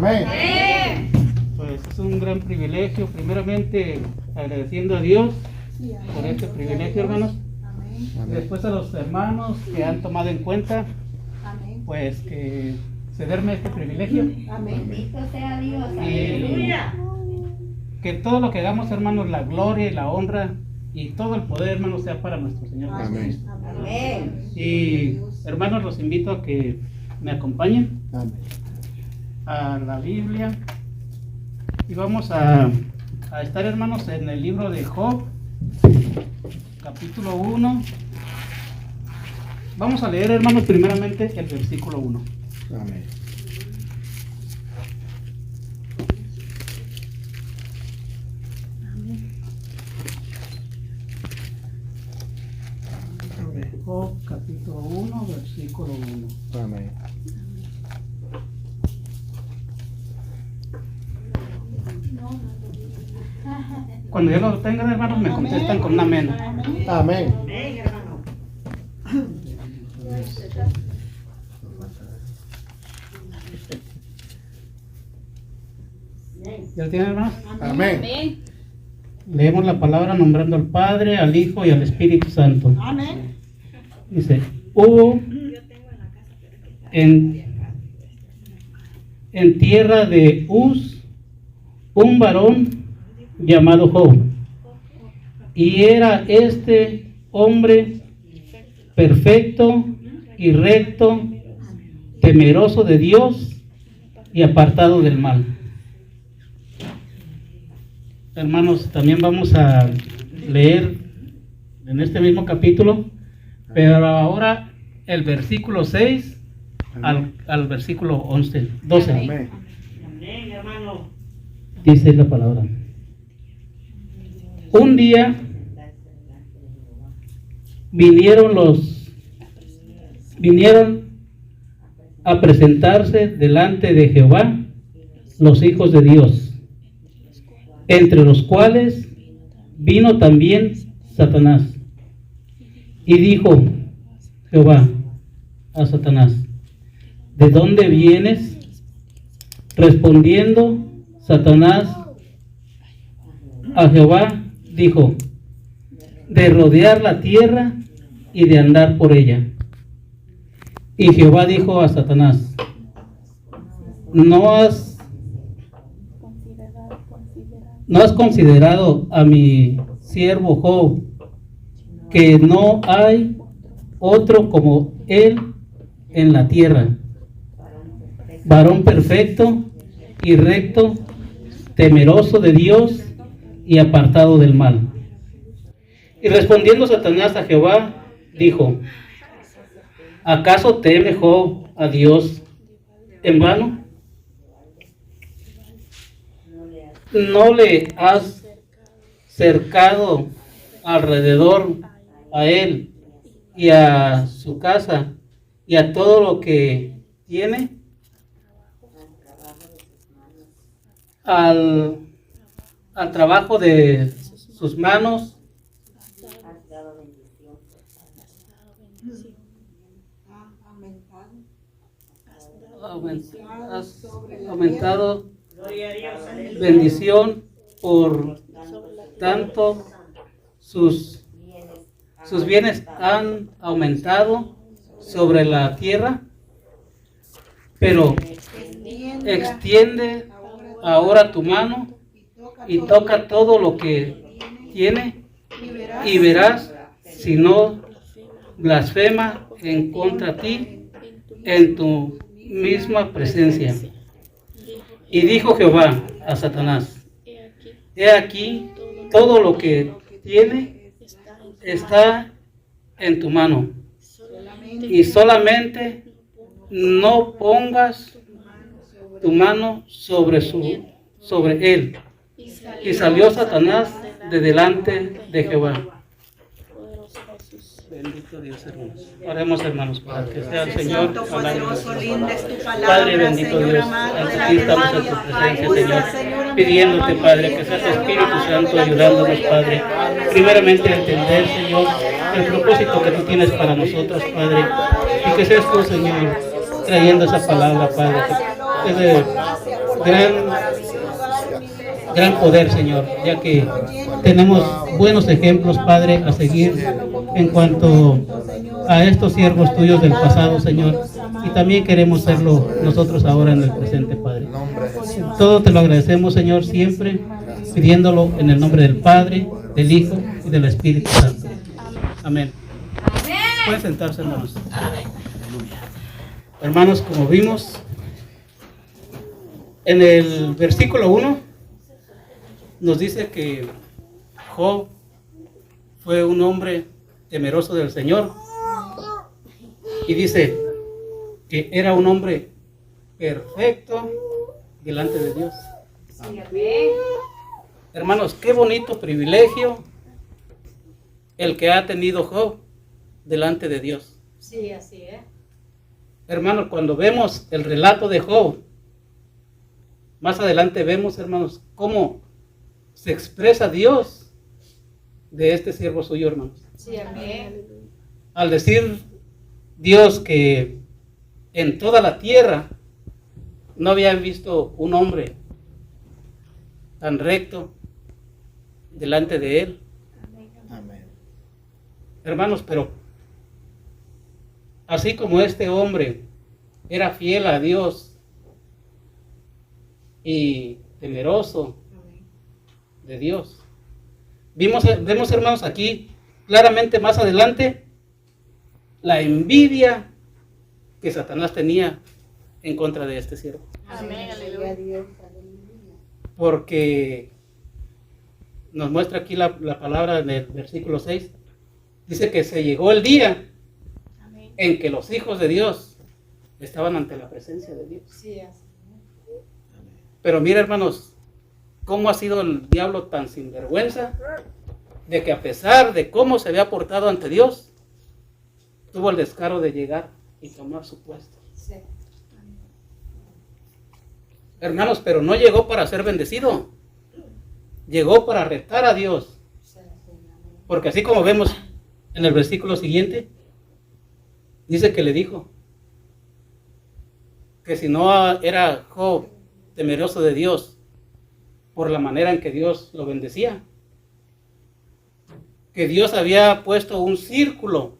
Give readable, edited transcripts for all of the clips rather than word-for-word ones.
Amén. Pues es un gran privilegio, primeramente agradeciendo a Dios por este privilegio, hermanos. Después a los hermanos que han tomado en cuenta, pues que cederme este privilegio. Bendito sea Dios. Y que todo lo que hagamos, hermanos, la gloria y la honra y todo el poder, hermanos, sea para nuestro Señor Jesucristo. Amén. Y hermanos, los invito a que me acompañen Amén. a la Biblia y vamos a estar, hermanos, en el libro de Job, capítulo 1. Vamos a leer, hermanos, primeramente el versículo 1. Amén. Job, capítulo 1, versículo 1. Amén. Cuando ya lo tengan, hermanos, me contestan con un amén. Amén. ¿Ya lo tienen, hermanos? Amén. Leemos la palabra nombrando al Padre, al Hijo y al Espíritu Santo. Amén. Dice, hubo en tierra de Uz un varón llamado Job, y era este hombre perfecto y recto, temeroso de Dios y apartado del mal. Hermanos, también vamos a leer en este mismo capítulo, pero ahora el versículo 6 al versículo 12. Amén. Dice la palabra. Un día vinieron a presentarse delante de Jehová los hijos de Dios, entre los cuales vino también Satanás. Y dijo Jehová a Satanás, ¿de dónde vienes? Respondiendo Satanás a Jehová, dijo, de rodear la tierra y de andar por ella. Y Jehová dijo a Satanás, ¿no has considerado a mi siervo Job, que no hay otro como él en la tierra, varón perfecto y recto, temeroso de Dios y apartado del mal? Y respondiendo Satanás a Jehová, dijo, ¿acaso teme Job a Dios en vano? ¿No le has cercado alrededor a él y a su casa y a todo lo que tiene? Al trabajo de sus manos has aumentado bendición, por tanto sus bienes han aumentado sobre la tierra, pero extiende ahora tu mano y toca todo lo que tiene, y verás si no blasfema en contra ti en tu misma presencia. Y dijo Jehová a Satanás, he aquí, todo lo que tiene está en tu mano, y solamente no pongas tu mano sobre él. Y salió Satanás de delante de Jehová. Bendito Dios, hermanos. Oremos, hermanos, para que sea el Señor hablando. Padre bendito Dios, aquí estamos en tu presencia, Señor, pidiéndote, Padre, que sea tu Espíritu Santo ayudándonos, Padre, primeramente a entender, Señor, el propósito que tú tienes para nosotros, Padre, y que seas tú, Señor, trayendo esa palabra, Padre, que es gran poder, Señor, ya que tenemos buenos ejemplos, Padre, a seguir en cuanto a estos siervos tuyos del pasado, Señor, y también queremos serlo nosotros ahora en el presente, Padre. Todo te lo agradecemos, Señor, siempre pidiéndolo en el nombre del Padre, del Hijo y del Espíritu Santo. Amén. Pueden sentarse, hermanos. Hermanos, como vimos en el versículo 1, nos dice que Job fue un hombre temeroso del Señor, y dice que era un hombre perfecto delante de Dios. Hermanos, qué bonito privilegio el que ha tenido Job delante de Dios. Sí, así es. Hermanos, cuando vemos el relato de Job, más adelante vemos, hermanos, cómo se expresa Dios de este siervo suyo, hermanos. Sí, amén. Al decir Dios que en toda la tierra no habían visto un hombre tan recto delante de él. Amén. Hermanos, pero así como este hombre era fiel a Dios y temeroso de Dios, vemos, hermanos, aquí claramente más adelante la envidia que Satanás tenía en contra de este siervo. Amén, aleluya. Porque nos muestra aquí la palabra en el versículo 6. Dice que se llegó el día en que los hijos de Dios estaban ante la presencia de Dios. Sí, así. Pero mira, hermanos, cómo ha sido el diablo tan sinvergüenza, de que a pesar de cómo se había portado ante Dios, tuvo el descaro de llegar y tomar su puesto. Sí. Hermanos, pero no llegó para ser bendecido, llegó para retar a Dios. Porque así como vemos en el versículo siguiente, dice que le dijo que si no era Job temeroso de Dios por la manera en que Dios lo bendecía, que Dios había puesto un círculo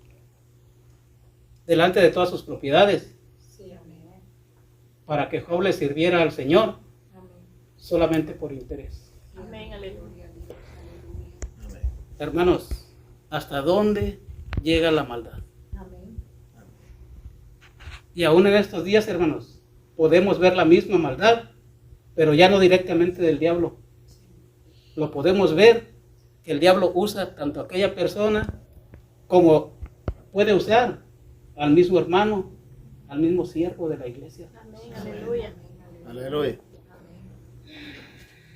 delante de todas sus propiedades, Sí, amén. para que Job le sirviera al Señor Amén. solamente por interés. Amén, aleluya. Hermanos, ¿hasta dónde llega la maldad? Amén. Y aún en estos días, hermanos, podemos ver la misma maldad, pero ya no directamente del diablo. Lo podemos ver que el diablo usa tanto a aquella persona como puede usar al mismo hermano, al mismo siervo de la iglesia. Amén, aleluya. Aleluya.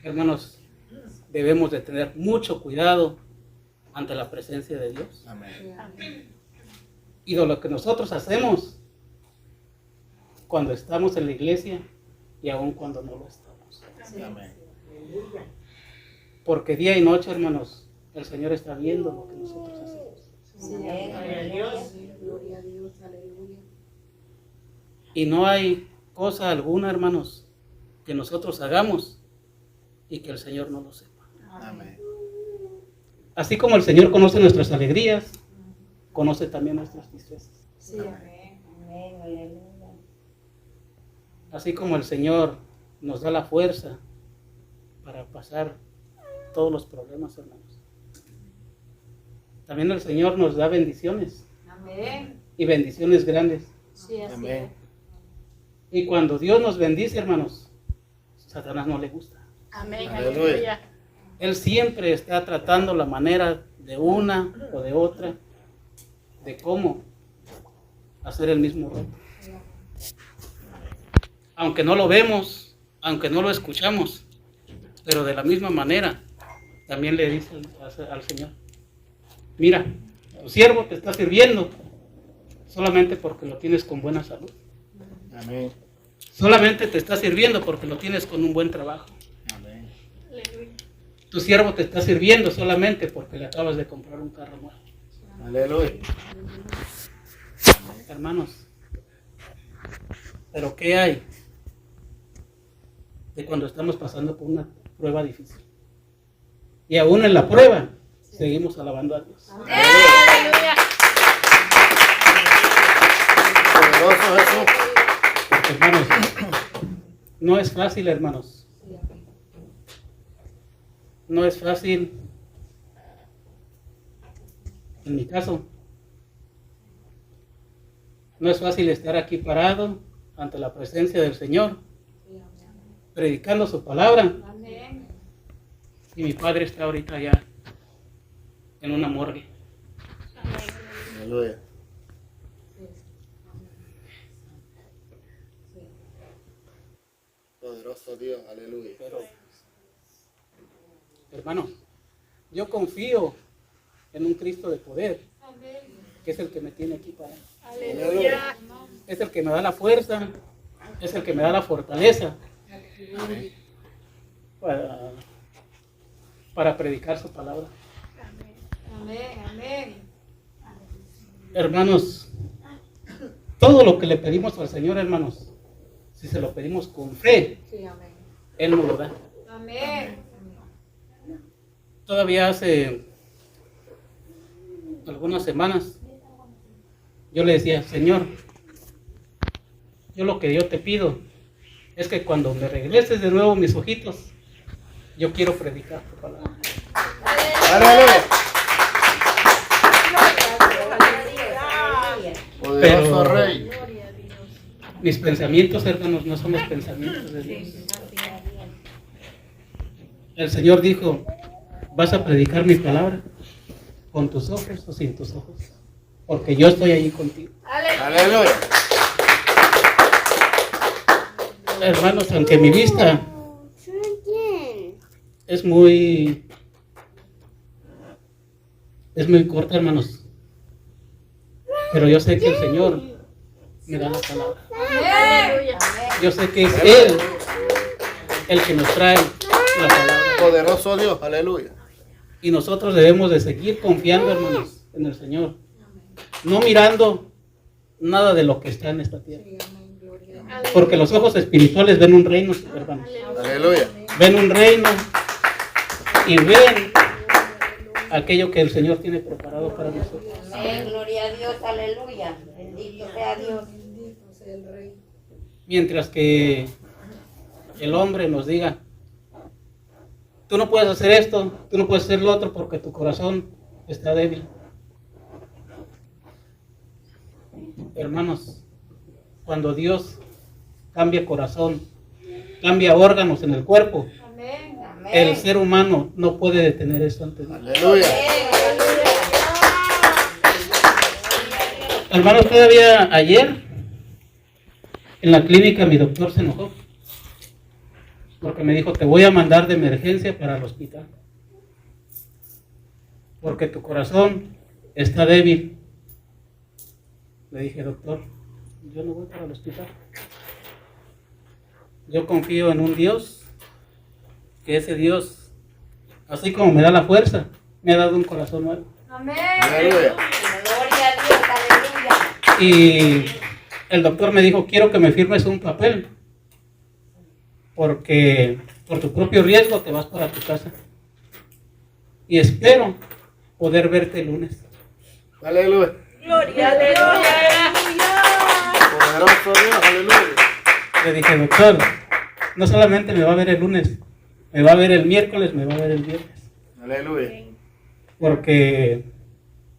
Hermanos, debemos de tener mucho cuidado ante la presencia de Dios. Amén. Amén. Y de lo que nosotros hacemos cuando estamos en la iglesia y aún cuando no lo estamos. Amén. Porque día y noche, hermanos, el Señor está viendo lo que nosotros hacemos. Sí, amén. Gloria a Dios, aleluya. Y no hay cosa alguna, hermanos, que nosotros hagamos y que el Señor no lo sepa. Amén. Así como el Señor conoce nuestras alegrías, conoce también nuestras tristezas. Sí, amén. Amén, aleluya. Así como el Señor nos da la fuerza para pasar todos los problemas, hermanos, también el Señor nos da bendiciones, Amén. y bendiciones grandes. Sí, así Amén. es. Y cuando Dios nos bendice, hermanos, Satanás no le gusta. Amén, Aleluya. aleluya. Él siempre está tratando la manera de una o de otra, de cómo hacer el mismo reto. Aunque no lo vemos, aunque no lo escuchamos, pero de la misma manera, también le dice al Señor: mira, tu siervo te está sirviendo solamente porque lo tienes con buena salud. Amén. Solamente te está sirviendo porque lo tienes con un buen trabajo. Amén. Aleluya. Tu siervo te está sirviendo solamente porque le acabas de comprar un carro nuevo. Aleluya. Hermanos, pero ¿qué hay de cuando estamos pasando por una prueba difícil. Y aún en la prueba, seguimos alabando a Dios. Poderoso Jesús. Porque, hermanos, no es fácil, hermanos. No es fácil. En mi caso, no es fácil estar aquí parado ante la presencia del Señor, predicando su palabra. Y mi padre está ahorita ya en una morgue. Aleluya. Poderoso Dios, aleluya. Pero, hermano, yo confío en un Cristo de poder, que es el que me tiene aquí parado. Aleluya. Es el que me da la fuerza, es el que me da la fortaleza para predicar su palabra. Hermanos, todo lo que le pedimos al Señor, hermanos, si se lo pedimos con fe, Él nos lo da. Todavía hace algunas semanas yo le decía, Señor, yo lo que yo te pido es que cuando me regreses de nuevo mis ojitos, yo quiero predicar tu palabra. Aleluya. Poderoso Pero- Rey. Mis pensamientos, hermanos, no son los pensamientos de Dios. El Señor dijo, vas a predicar mi palabra con tus ojos o sin tus ojos, porque yo estoy allí contigo. Aleluya. Hermanos, aunque mi vista es muy corta, hermanos, pero yo sé que el Señor me da la palabra. Yo sé que es Él el que nos trae la palabra. Poderoso Dios, aleluya. Y nosotros debemos de seguir confiando, hermanos, en el Señor. No mirando nada de lo que está en esta tierra. Porque los ojos espirituales ven un reino, hermanos. Aleluya. Ven un reino y ven aquello que el Señor tiene preparado para nosotros. Amén, gloria a Dios, aleluya. Bendito sea Dios. Mientras que el hombre nos diga, tú no puedes hacer esto, tú no puedes hacer lo otro porque tu corazón está débil. Hermanos, cuando Dios cambia corazón, cambia órganos en el cuerpo, el ser humano no puede detener eso ante Dios. Aleluya. Hermanos, todavía ayer en la clínica mi doctor se enojó porque me dijo, te voy a mandar de emergencia para el hospital porque tu corazón está débil. Le dije, doctor, yo no voy para el hospital. Yo confío en un Dios, que ese Dios, así como me da la fuerza, me ha dado un corazón nuevo. Aleluya. Gloria a Dios, aleluya. Y el doctor me dijo, quiero que me firmes un papel, porque por tu propio riesgo te vas para tu casa. Y espero poder verte el lunes. Aleluya. Gloria a Dios. Poderoso Dios, aleluya. Le dije, doctor, no solamente me va a ver el lunes, me va a ver el miércoles, me va a ver el viernes. Aleluya. Porque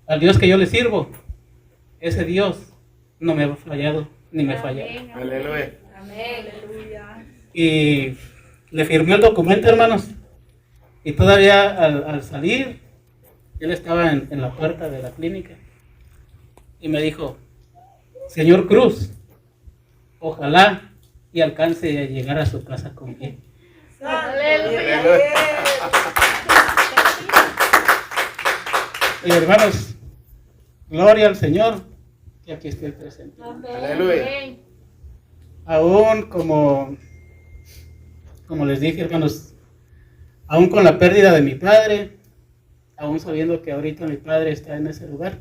al Dios que yo le sirvo, ese Dios no me ha fallado, ni me fallará. Aleluya. Y le firmé el documento, hermanos. Y todavía al salir, él estaba en la puerta de la clínica. Y me dijo, señor Cruz, ojalá y alcance a llegar a su casa con bien. Aleluya. Y hermanos, gloria al Señor, que aquí estoy presente. Aleluya. Aún como les dije, hermanos, aún con la pérdida de mi padre, aún sabiendo que ahorita mi padre está en ese lugar,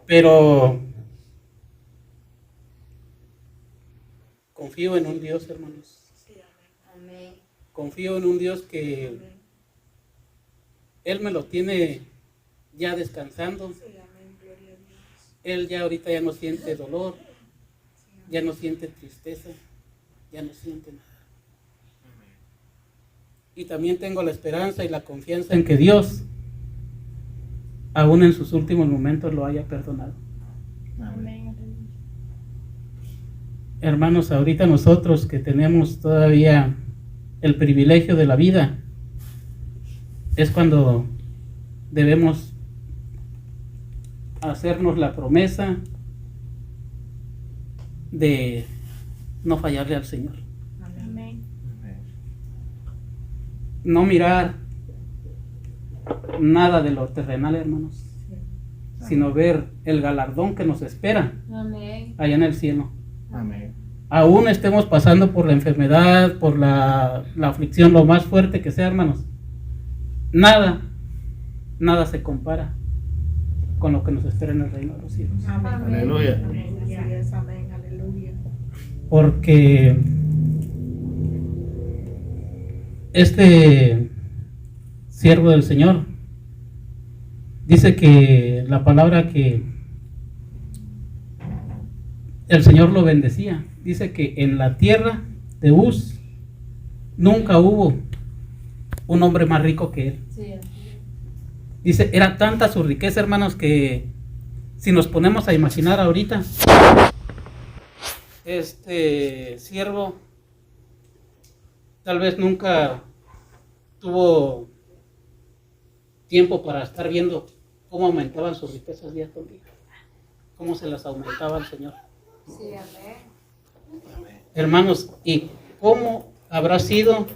pero confío en un Dios, hermanos, Amén. Confío en un Dios que Él me lo tiene ya descansando. Él ya ahorita ya no siente dolor, ya no siente tristeza, ya no siente nada. Y también tengo la esperanza y la confianza en que Dios, aún en sus últimos momentos, lo haya perdonado. Amén. Hermanos, ahorita nosotros que tenemos todavía el privilegio de la vida, es cuando debemos hacernos la promesa de no fallarle al Señor. Amén. No mirar nada de lo terrenal, hermanos, sino ver el galardón que nos espera Amén. allá en el cielo. Amén. Aún estemos pasando por la enfermedad, por la aflicción, lo más fuerte que sea, hermanos, nada se compara con lo que nos espera en el reino de los cielos. Aleluya. Amén, aleluya. Porque este siervo del Señor dice que la palabra que el Señor lo bendecía, dice que en la tierra de Uz nunca hubo un hombre más rico que él. Sí. Dice, era tanta su riqueza, hermanos, que si nos ponemos a imaginar ahorita, este siervo tal vez nunca tuvo tiempo para estar viendo cómo aumentaban sus riquezas día con día, cómo se las aumentaba el Señor. Sí, amén. Hermanos, ¿y cómo habrá sido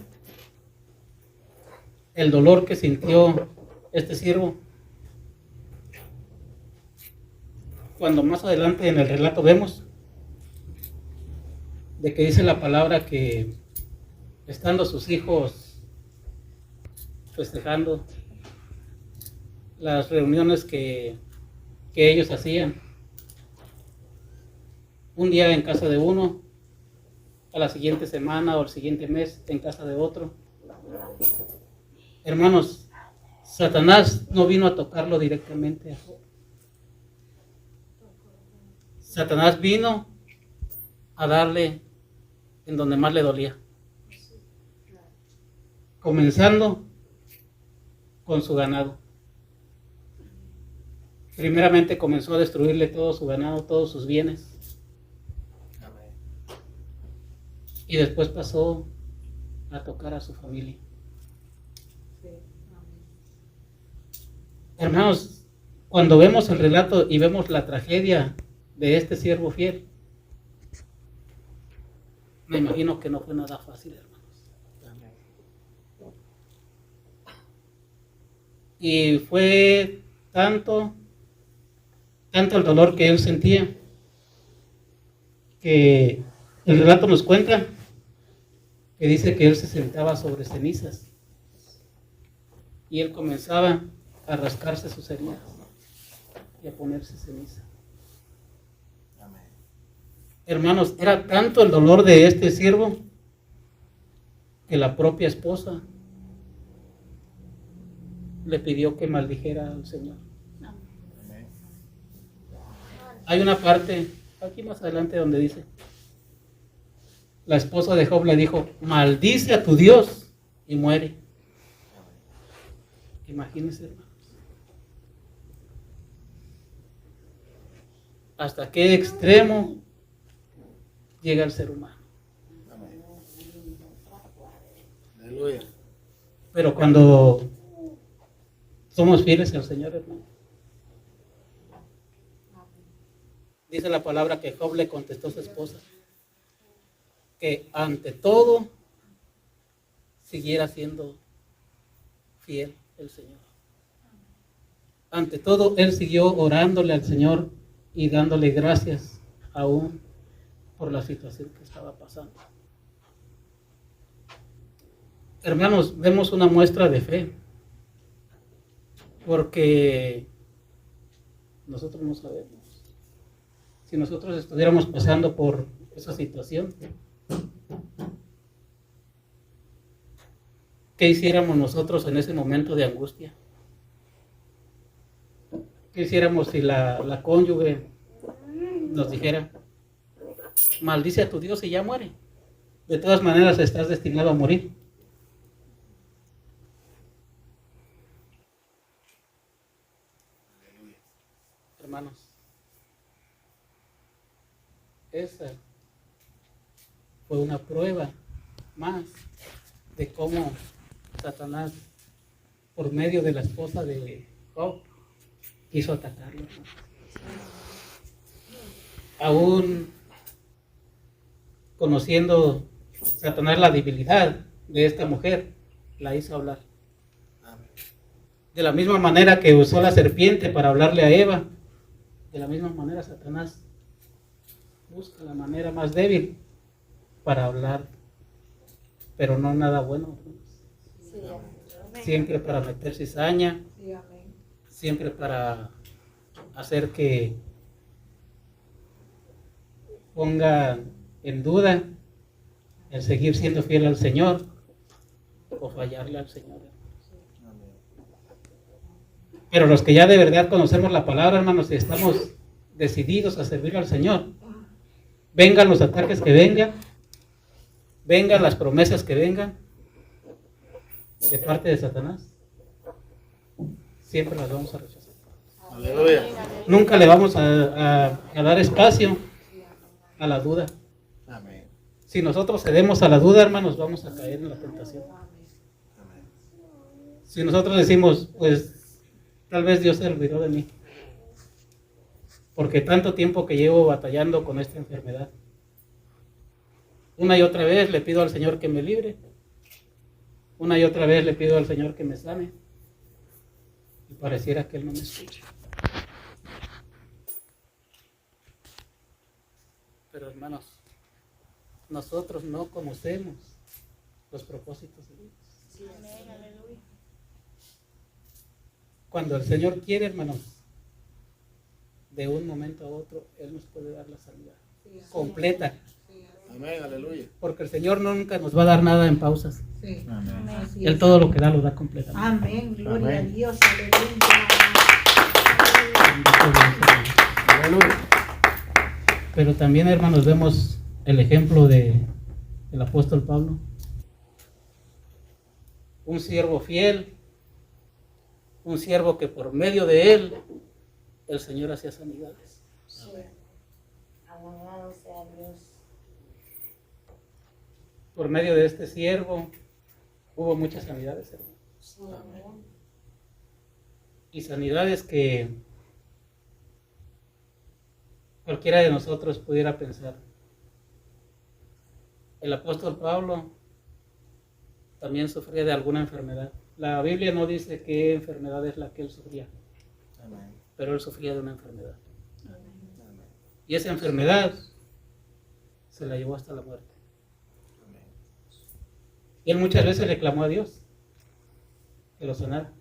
el dolor que sintió este siervo cuando más adelante en el relato vemos de que dice la palabra que estando sus hijos festejando las reuniones que ellos hacían, un día en casa de uno, a la siguiente semana o el siguiente mes en casa de otro, hermanos, Satanás no vino a tocarlo directamente a Job. Satanás vino a darle en donde más le dolía, comenzando con su ganado. Primeramente comenzó a destruirle todo su ganado, todos sus bienes, y después pasó a tocar a su familia. Hermanos, cuando vemos el relato y vemos la tragedia de este siervo fiel, me imagino que no fue nada fácil, hermanos. Y fue tanto el dolor que él sentía, que el relato nos cuenta que dice que él se sentaba sobre cenizas y él comenzaba a rascarse sus heridas y a ponerse ceniza. Hermanos, era tanto el dolor de este siervo que la propia esposa le pidió que maldijera al Señor. Hay una parte aquí más adelante donde dice, la esposa de Job le dijo, maldice a tu Dios y muere. Imagínense, hermanos, hasta qué extremo llega el ser humano. Aleluya. Pero cuando somos fieles al Señor, hermano, dice la palabra que Job le contestó a su esposa que ante todo siguiera siendo fiel el Señor. Ante todo él siguió orándole al Señor y dándole gracias aún por la situación que estaba pasando. Hermanos, vemos una muestra de fe, porque nosotros no sabemos. Si nosotros estuviéramos pasando por esa situación, ¿Qué hiciéramos nosotros en ese momento de angustia? ¿Qué hiciéramos si la cónyuge nos dijera, maldice a tu Dios y ya muere? De todas maneras estás destinado a morir. Hermanos, esa fue una prueba más de cómo Satanás, por medio de la esposa de Job, quiso atacarlo. Aún conociendo Satanás la debilidad de esta mujer, la hizo hablar. De la misma manera que usó la serpiente para hablarle a Eva, de la misma manera Satanás busca la manera más débil para hablar, pero no nada bueno. Siempre para meter cizaña, siempre para hacer que ponga en duda el seguir siendo fiel al Señor o fallarle al Señor. Pero los que ya de verdad conocemos la palabra, hermanos, y estamos decididos a servir al Señor, vengan los ataques que vengan, vengan las promesas que vengan de parte de Satanás, siempre las vamos a rechazar. Aleluya. Nunca le vamos a dar espacio a la duda. Amén. Si nosotros cedemos a la duda, hermanos, vamos a caer en la tentación. Si nosotros decimos, pues tal vez Dios se olvidó de mí, porque tanto tiempo que llevo batallando con esta enfermedad, una y otra vez le pido al Señor que me libre, una y otra vez le pido al Señor que me sane, y pareciera que Él no me escucha. Pero hermanos, nosotros no conocemos los propósitos de Dios. Cuando el Señor quiere, hermanos, de un momento a otro, Él nos puede dar la sanidad completa. Amén, aleluya. Porque el Señor nunca nos va a dar nada en pausas. Amén. Él todo lo que da lo da completamente. Amén, gloria Amén. a Dios, aleluya. Aleluya. Pero también, hermanos, vemos el ejemplo del apóstol Pablo. Un siervo fiel, un siervo que por medio de él, el Señor hacía sanidades. Alabado sea Dios. Por medio de este siervo, hubo muchas sanidades, hermanos. Y sanidades que cualquiera de nosotros pudiera pensar. El apóstol Pablo también sufría de alguna enfermedad. La Biblia no dice qué enfermedad es la que él sufría, Amén. pero él sufría de una enfermedad. Y esa enfermedad se la llevó hasta la muerte. Y él muchas veces le clamó a Dios que lo sanara.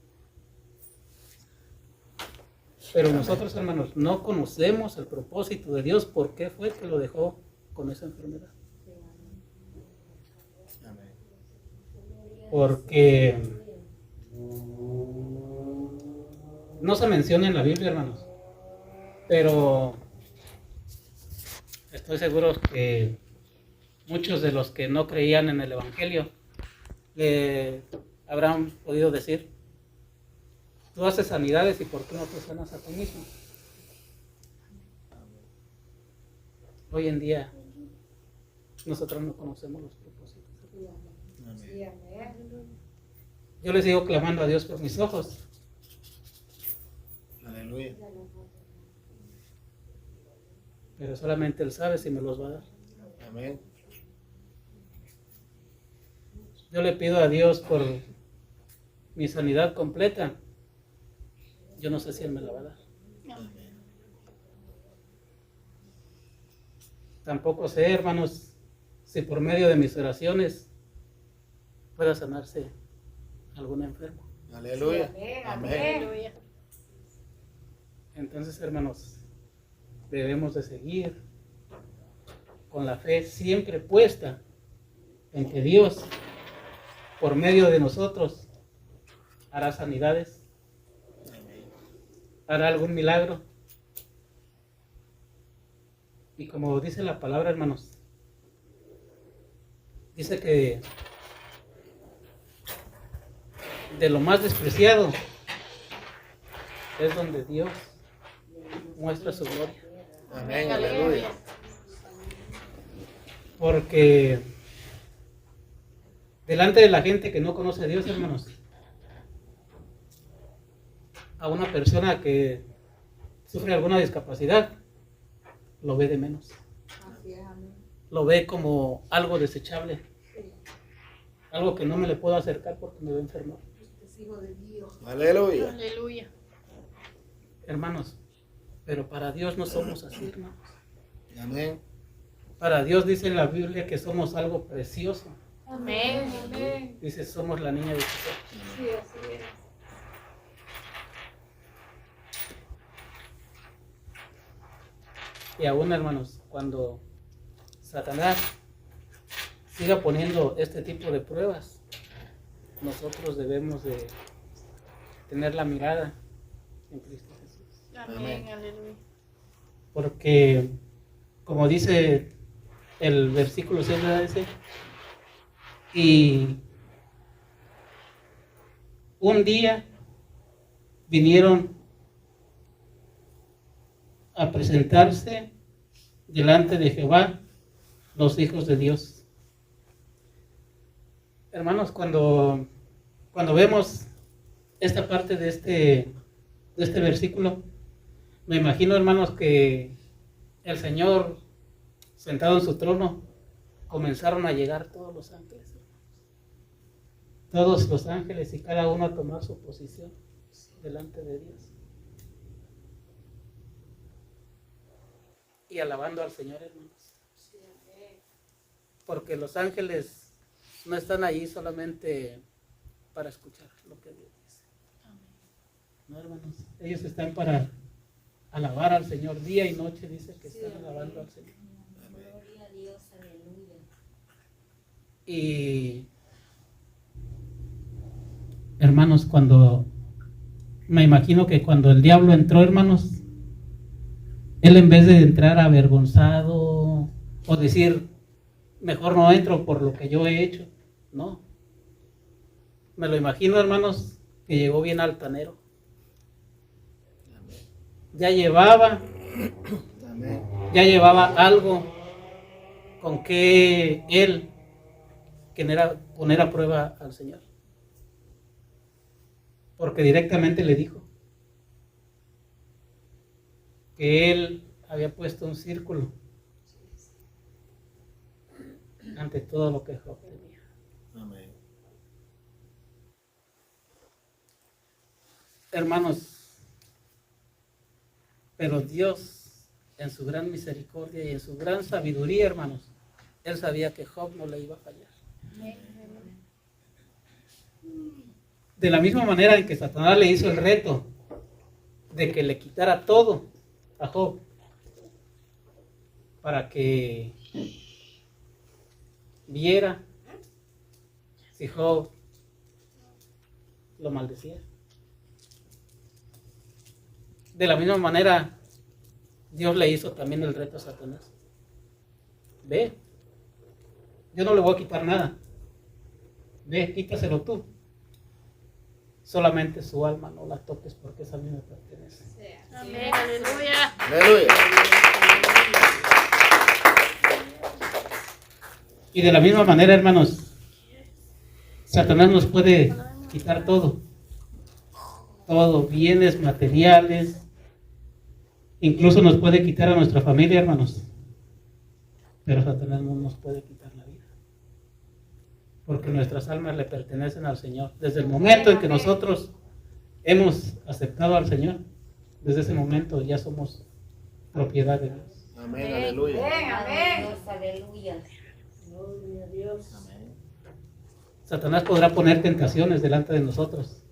Pero nosotros, hermanos, no conocemos el propósito de Dios. ¿Por qué fue que lo dejó con esa enfermedad? Amén. Porque no se menciona en la Biblia, hermanos, pero estoy seguro que muchos de los que no creían en el Evangelio le habrán podido decir: tú haces sanidades y ¿por qué no te sanas a ti mismo? Hoy en día nosotros no conocemos los propósitos. Amén. Yo les sigo clamando a Dios por mis ojos, Aleluya. pero solamente Él sabe si me los va a dar. Amén. Yo le pido a Dios por mi sanidad completa. Yo no sé si Él me la va a dar. Tampoco sé, hermanos, si por medio de mis oraciones pueda sanarse algún enfermo. Aleluya. Amén. Entonces, hermanos, debemos de seguir con la fe siempre puesta en que Dios por medio de nosotros hará sanidades, hará algún milagro. Y como dice la palabra, hermanos, dice que de lo más despreciado es donde Dios muestra su gloria. Amén, aleluya. Porque delante de la gente que no conoce a Dios, hermanos, a una persona que sufre alguna discapacidad, lo ve de menos. Así es, amén. Lo ve como algo desechable, algo que no me le puedo acercar porque me va a enfermar. Usted es hijo de Dios. Aleluya. Aleluya. Hermanos, pero para Dios no somos así, hermanos. Amén. Para Dios dice en la Biblia que somos algo precioso. Amén. Amén. Dice, somos la niña de José. Sí, así es. Y aún, hermanos, cuando Satanás siga poniendo este tipo de pruebas, nosotros debemos de tener la mirada en Cristo Jesús. Amén. Aleluya. Porque, como dice el versículo 6, ¿verdad? Dice, y un día vinieron a presentarse delante de Jehová los hijos de Dios. Hermanos, cuando vemos esta parte de este versículo, me imagino, hermanos, que el Señor, sentado en su trono, comenzaron a llegar todos los ángeles, hermanos. Todos los ángeles y cada uno a tomar su posición delante de Dios. Y alabando al Señor, hermanos. Porque los ángeles no están allí solamente para escuchar lo que Dios dice. No, hermanos, ellos están para alabar al Señor día y noche, dice que están alabando al Señor. Gloria a Dios, aleluya. Y hermanos, me imagino que cuando el diablo entró, hermanos, él en vez de entrar avergonzado o decir, mejor no entro por lo que yo he hecho, no. Me lo imagino, hermanos, que llegó bien altanero. Ya llevaba algo con que él poner a prueba al Señor. Porque directamente le dijo que él había puesto un círculo ante todo lo que Job tenía. Amén. Hermanos, pero Dios, en su gran misericordia y en su gran sabiduría, hermanos, él sabía que Job no le iba a fallar. De la misma manera en que Satanás le hizo el reto de que le quitara todo a Job para que viera si Job lo maldecía. De la misma manera, Dios le hizo también el reto a Satanás. Ve, yo no le voy a quitar nada. Ve, quítaselo tú. Solamente su alma no la toques porque esa a mí me pertenece. Amén. Aleluya. Aleluya. Y de la misma manera, hermanos, Satanás nos puede quitar todo. Todo, bienes materiales. Incluso nos puede quitar a nuestra familia, hermanos. Pero Satanás no nos puede quitar la vida. Porque nuestras almas le pertenecen al Señor. Desde el momento en que nosotros hemos aceptado al Señor, desde ese momento ya somos propiedad de Dios. Amén, aleluya. Amén. Dios, aleluya. Gloria a Dios. Amén. Satanás podrá poner tentaciones delante de nosotros,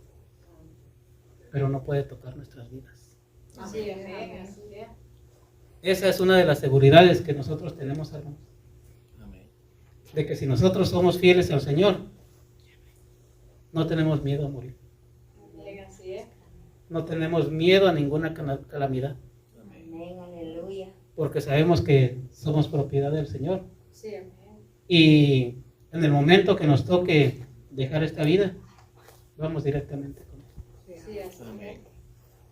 pero no puede tocar nuestras vidas. Así es, amén. Esa es una de las seguridades que nosotros tenemos, hermanos. Amén. De que si nosotros somos fieles al Señor, no tenemos miedo a morir. Amén, así es. No tenemos miedo a ninguna calamidad, Amén, aleluya. porque sabemos que somos propiedad del Señor. Sí, amén. Y en el momento que nos toque dejar esta vida, vamos directamente con Él. Sí, así Amén. es.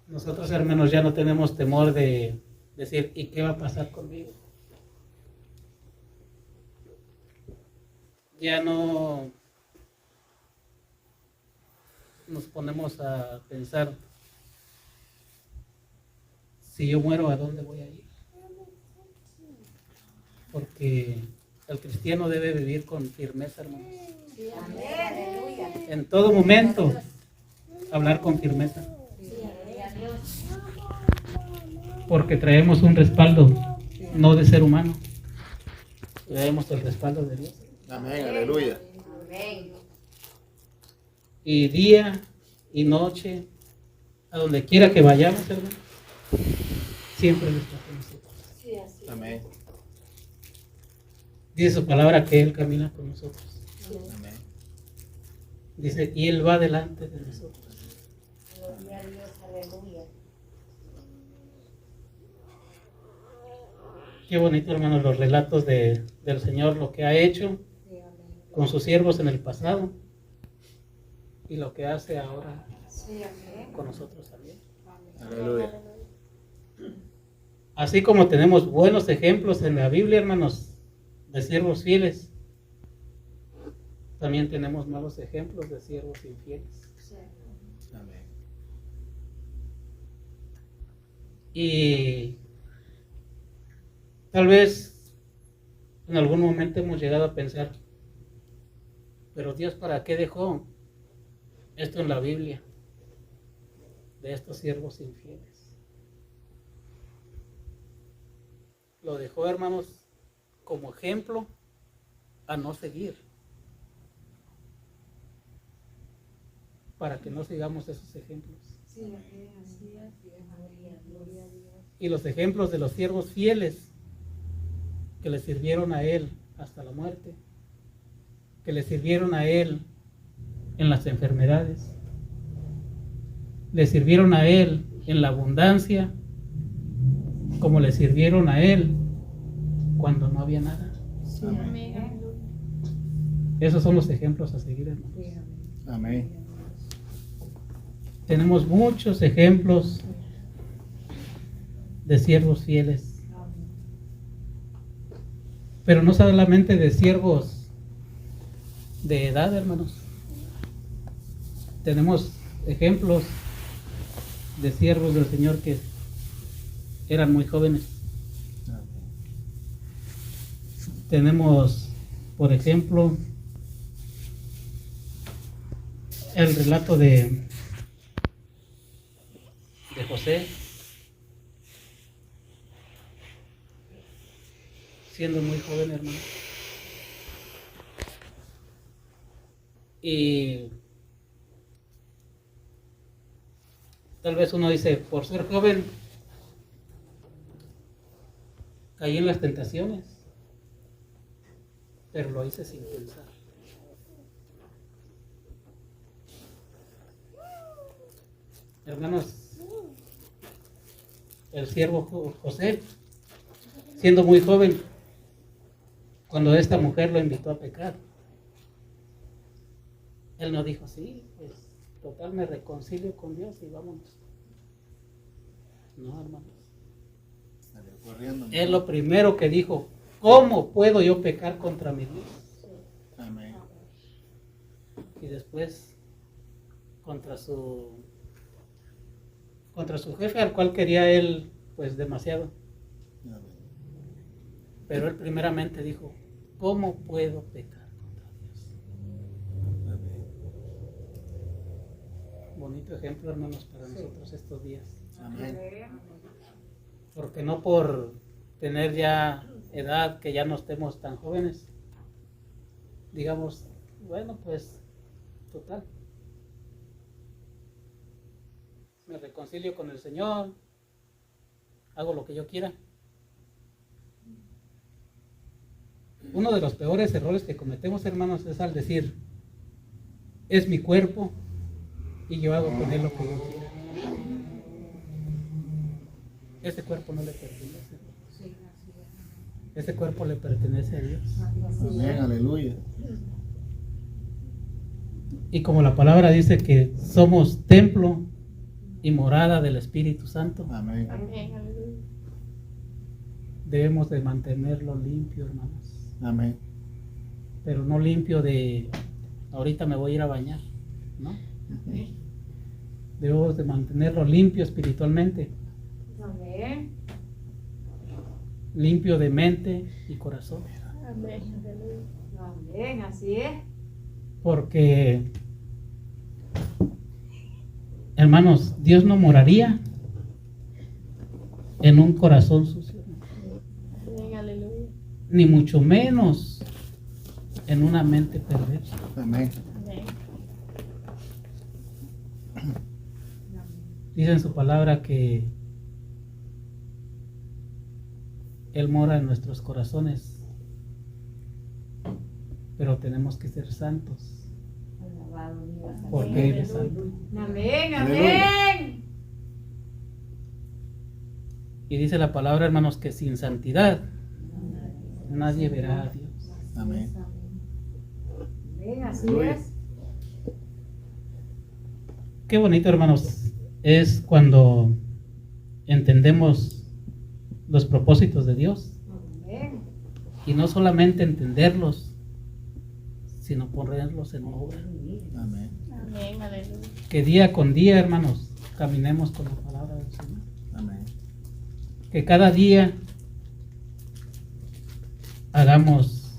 Nosotros, hermanos, ya no tenemos temor de decir, ¿y qué va a pasar conmigo? Ya no nos ponemos a pensar, si yo muero, ¿a dónde voy a ir? Porque el cristiano debe vivir con firmeza, hermanos. Amén, aleluya. En todo momento, hablar con firmeza. Gloria a Dios. Porque traemos un respaldo, no de ser humano. Traemos el respaldo de Dios. Amén, aleluya. Amén. Y día y noche, a donde quiera que vayamos, hermano, siempre Él está con nosotros. Sí, así es. Amén. Dice su palabra que Él camina con nosotros. Amén. Dice, y Él va delante de nosotros. Gloria a Dios, aleluya. Qué bonito, hermano, los relatos del Señor, lo que ha hecho con sus siervos en el pasado y lo que hace ahora Sí, amén. con nosotros también. Aleluya. Así como tenemos buenos ejemplos en la Biblia, hermanos, de siervos fieles, también tenemos malos ejemplos de siervos infieles. Sí. Amén. Y tal vez en algún momento hemos llegado a pensar, pero Dios, ¿para qué dejó esto en la Biblia de estos siervos infieles? Lo dejó, hermanos, como ejemplo a no seguir, para que no sigamos esos ejemplos. Sí, amén, así es. Gloria a Dios. Y los ejemplos de los siervos fieles que le sirvieron a Él hasta la muerte, que le sirvieron a Él en las enfermedades, le sirvieron a Él en la abundancia, como le sirvieron a Él cuando no había nada. Sí, amén. Aleluya. Esos son los ejemplos a seguir, hermanos. Amén. Tenemos muchos ejemplos de siervos fieles, pero no solamente de siervos de edad, hermanos. Tenemos ejemplos de siervos del Señor que eran muy jóvenes. Tenemos, por ejemplo, el relato de José, siendo muy joven, hermano. Y tal vez uno dice, por ser joven, caí en las tentaciones, pero lo hice sin pensar. Hermanos, el siervo José, siendo muy joven, cuando esta mujer lo invitó a pecar, él no dijo, sí, pues total me reconcilio con Dios y vámonos. No, hermanos. Salió corriendo. Él lo primero que dijo, ¿cómo puedo yo pecar contra mi Dios? Amén. Y después contra su jefe, al cual quería él pues demasiado. Amén. Pero él primeramente dijo, ¿cómo puedo pecar contra Dios? Amén. Bonito ejemplo, hermanos, para nosotros estos días. Amén. Porque no por tener ya edad, que ya no estemos tan jóvenes, digamos, bueno, pues, total, me reconcilio con el Señor, hago lo que yo quiera. Uno de los peores errores que cometemos, hermanos, es al decir, es mi cuerpo y yo hago con él lo que yo quiera. Ese cuerpo no le pertenece. Ese cuerpo le pertenece a Dios. Amén, aleluya. Y como la palabra dice que somos templo y morada del Espíritu Santo, Amén. debemos de mantenerlo limpio, hermanos. Amén. Pero no limpio de ahorita me voy a ir a bañar, ¿no? Debemos de mantenerlo limpio espiritualmente, Amén. limpio de mente y corazón. Amén, así es. Porque, hermanos, Dios no moraría en un corazón sucio, ni mucho menos en una mente perversa. Amén. Dice en su palabra que Él mora en nuestros corazones, pero tenemos que ser santos, porque Él es santo. Amén, Aleluya. amén. Y dice la palabra, hermanos, que sin santidad nadie verá a Dios. Amén. Amén, así Aleluya. es. Qué bonito, hermanos, es cuando entendemos los propósitos de Dios. Amén. Y no solamente entenderlos, sino ponerlos en obra. Amén. Que día con día, hermanos, caminemos con la palabra del Señor. Amén. Que cada día hagamos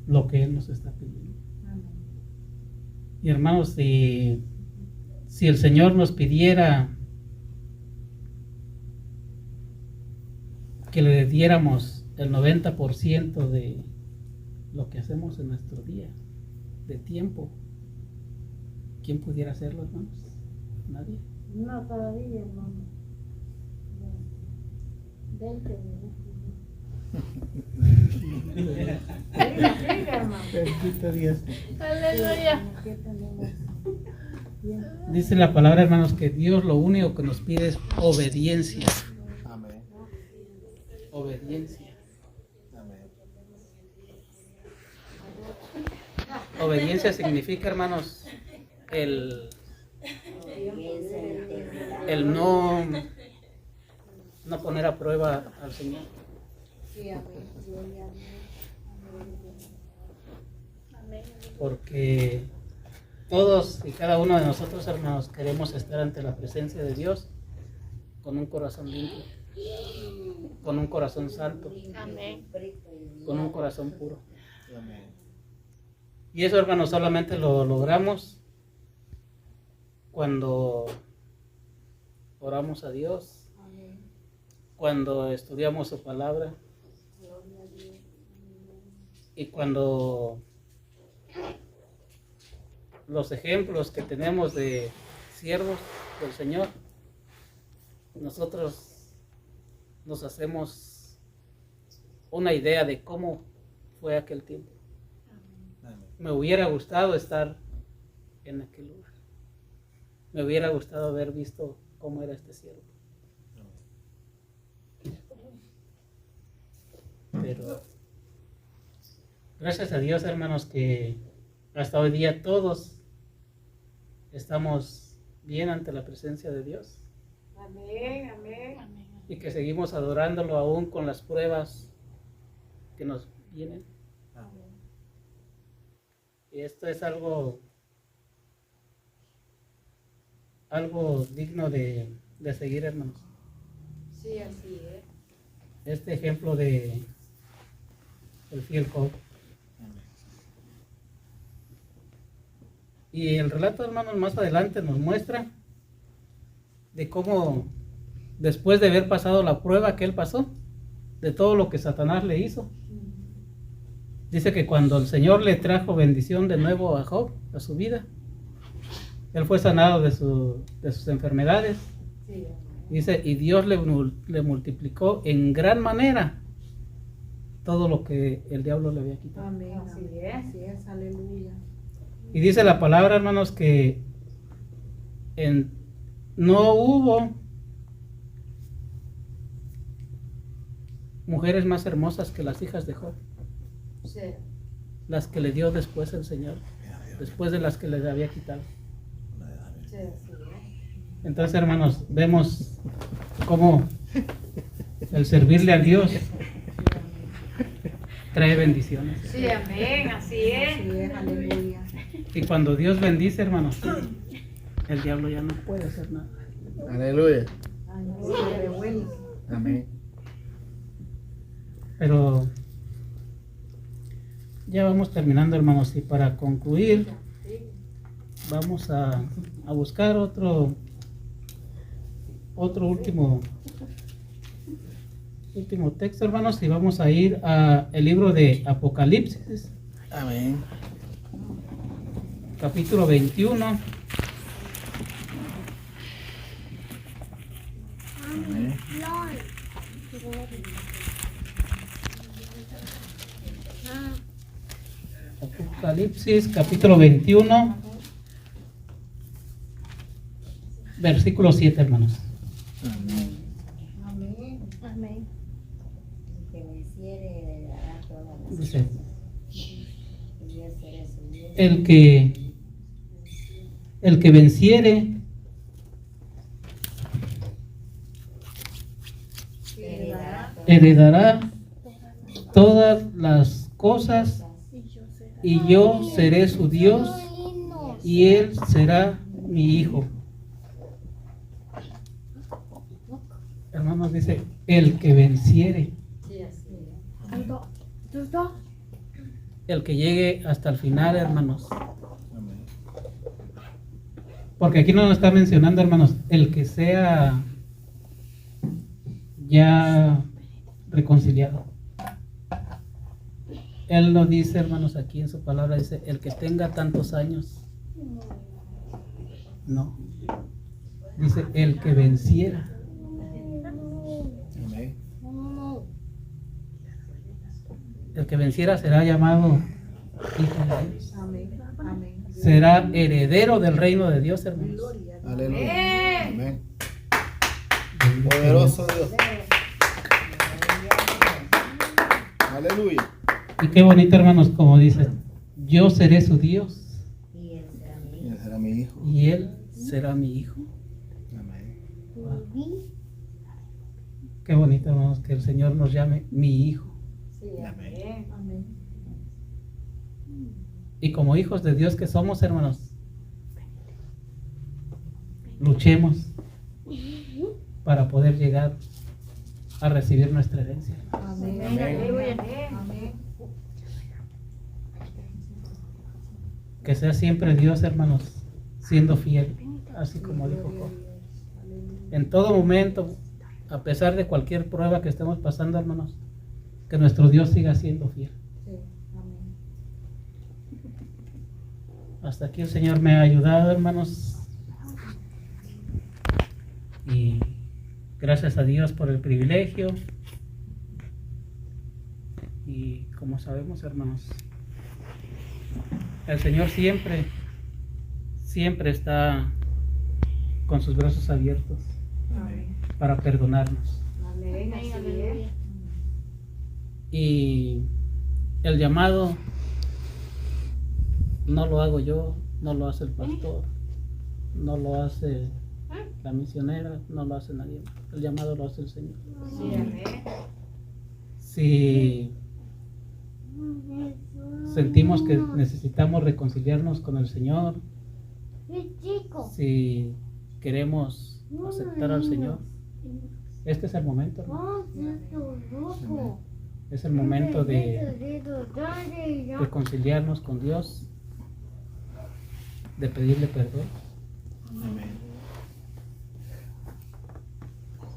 lo que Él nos está pidiendo. Y hermanos, si el Señor nos pidiera que le diéramos el 90% de lo que hacemos en nuestro día, de tiempo, ¿quién pudiera hacerlo, hermanos? Nadie. No, todavía, hermano. 20 minutos. Siga, hermano. Bendito Dios. ¿Qué tenemos? Dice la palabra, hermanos, que Dios lo único que nos pide es obediencia. Amén. Obediencia. Amén. Obediencia significa, hermanos, el no poner a prueba al Señor. Sí, amén. Porque todos y cada uno de nosotros, hermanos, queremos estar ante la presencia de Dios con un corazón limpio, con un corazón santo, con un corazón puro. Amén. Y eso, hermanos, solamente lo logramos cuando oramos a Dios, cuando estudiamos su palabra y cuando los ejemplos que tenemos de siervos del Señor, nosotros nos hacemos una idea de cómo fue aquel tiempo. Amén. Me hubiera gustado estar en aquel lugar. Me hubiera gustado haber visto cómo era este siervo. Pero gracias a Dios, hermanos, que hasta hoy día todos estamos bien ante la presencia de Dios Amén, amén. y que seguimos adorándolo aún con las pruebas que nos vienen. Amén. Y esto es algo digno de seguir, hermanos. Sí, así es. Este ejemplo de el fiel Job. Amén. Y el relato, hermanos, más adelante nos muestra de cómo después de haber pasado la prueba que él pasó, de todo lo que Satanás le hizo, dice que cuando el Señor le trajo bendición de nuevo a Job, a su vida, él fue sanado de sus enfermedades. Sí, amén. Dice, y Dios le multiplicó en gran manera todo lo que el diablo le había quitado. Amén, así es, aleluya. Y dice la palabra, hermanos, que no hubo mujeres más hermosas que las hijas de Job, Sí. las que le dio después el Señor, después de las que les había quitado. Sí, así es. Entonces, hermanos, vemos cómo el servirle a Dios trae bendiciones. Sí, amén, así es. Así es, aleluya. Y cuando Dios bendice, hermanos, el diablo ya no puede hacer nada. Aleluya. Se revuelve. Amén. Pero ya vamos terminando, hermanos, y para concluir vamos a buscar otro último texto, hermanos, y vamos a ir a el libro de Apocalipsis, Amén. capítulo 21. Amén. Apocalipsis, capítulo 21, versículo 7, hermanos. Amén. Amén. Amén. Que venciere heredará todas las Dice, cosas. Y Dios será su Dios. el que venciere heredará todas las cosas, y yo seré su Dios, y él será mi hijo. Hermanos, dice, el que venciere, Sí, así es. el que llegue hasta el final, hermanos. Amén. Porque aquí no nos está mencionando, hermanos, el que sea ya reconciliado. Él nos dice, hermanos, aquí en su palabra, dice, el que tenga tantos años. No. Dice, el que venciera. Amén. El que venciera será llamado hijo de Dios. Amén. Amén. Será heredero del reino de Dios, hermanos. Gloria a Dios. Aleluya. Amén. Poderoso Dios. Aleluya. Y qué bonito, hermanos, como dice, yo seré su Dios Y él será mi Y hijo. él será mi hijo. y él será mi hijo. Amén. Qué bonito, hermanos, que el Señor nos llame mi hijo. Sí, amén. Amén. Y como hijos de Dios que somos, hermanos, luchemos para poder llegar a recibir nuestra herencia. Amén. Aleluya. Amén. Que sea siempre Dios, hermanos, siendo fiel, así como dijo Gloria a Job. Dios. Aleluya. En todo momento, a pesar de cualquier prueba que estemos pasando, hermanos, que nuestro Dios siga siendo fiel. Sí. Amén. Hasta aquí el Señor me ha ayudado, hermanos. Y gracias a Dios por el privilegio. Y como sabemos, hermanos, el Señor siempre está con sus brazos abiertos Amén. para perdonarnos. Amén, así es. Y el llamado no lo hago yo, no lo hace el pastor, no lo hace la misionera, no lo hace nadie más. El llamado lo hace el Señor. Sí, amén. Si sentimos que necesitamos reconciliarnos con el Señor, si queremos aceptar al Señor, este es el momento, hermano. Es el momento de reconciliarnos con Dios, de pedirle perdón, Amén.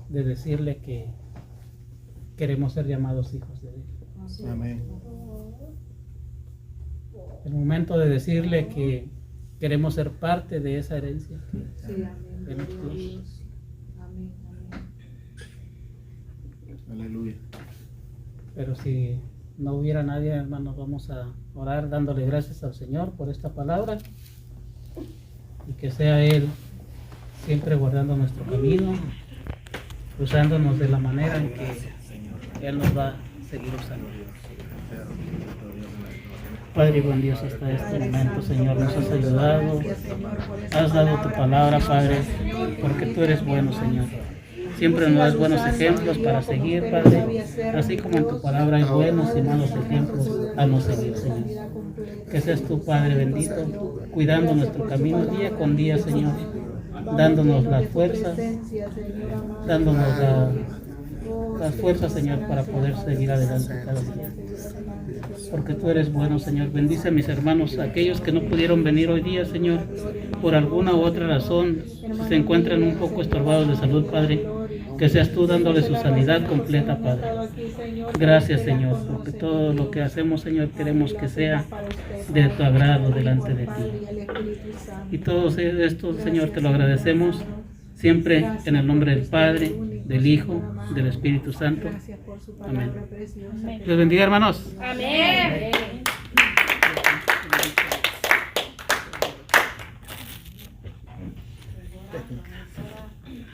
de decirle que queremos ser llamados hijos de Él. Amén. El momento de decirle que queremos ser parte de esa herencia que Sí. Amén. Él nos Gloria a dio. Dios. Amén. Amén. Aleluya. Pero si no hubiera nadie, hermanos, vamos a orar dándole gracias al Señor por esta palabra y que sea Él siempre guardando nuestro camino, usándonos de la manera en que Él nos va a seguir usando. Padre buen Dios, hasta este momento, Señor, nos has ayudado, has dado tu palabra, Padre, porque tú eres bueno, Señor. Siempre nos das buenos ejemplos para seguir, Padre, así como en tu palabra hay buenos y malos ejemplos a no seguir, Señor. Que seas tú, Padre bendito, cuidando nuestro camino día con día, Señor, dándonos las fuerzas, dándonos las fuerzas, Señor, para poder seguir adelante cada día. Porque tú eres bueno, Señor. Bendice a mis hermanos, aquellos que no pudieron venir hoy día, Señor, por alguna u otra razón, si se encuentran un poco estorbados de salud, Padre, que seas tú dándole su sanidad completa, Padre. Gracias, Señor, porque todo lo que hacemos, Señor, queremos que sea de tu agrado delante de ti. Y todo esto, Señor, te lo agradecemos siempre en el nombre del Padre, del Hijo, del Espíritu Santo. Amén. Dios bendiga, hermanos. Amén.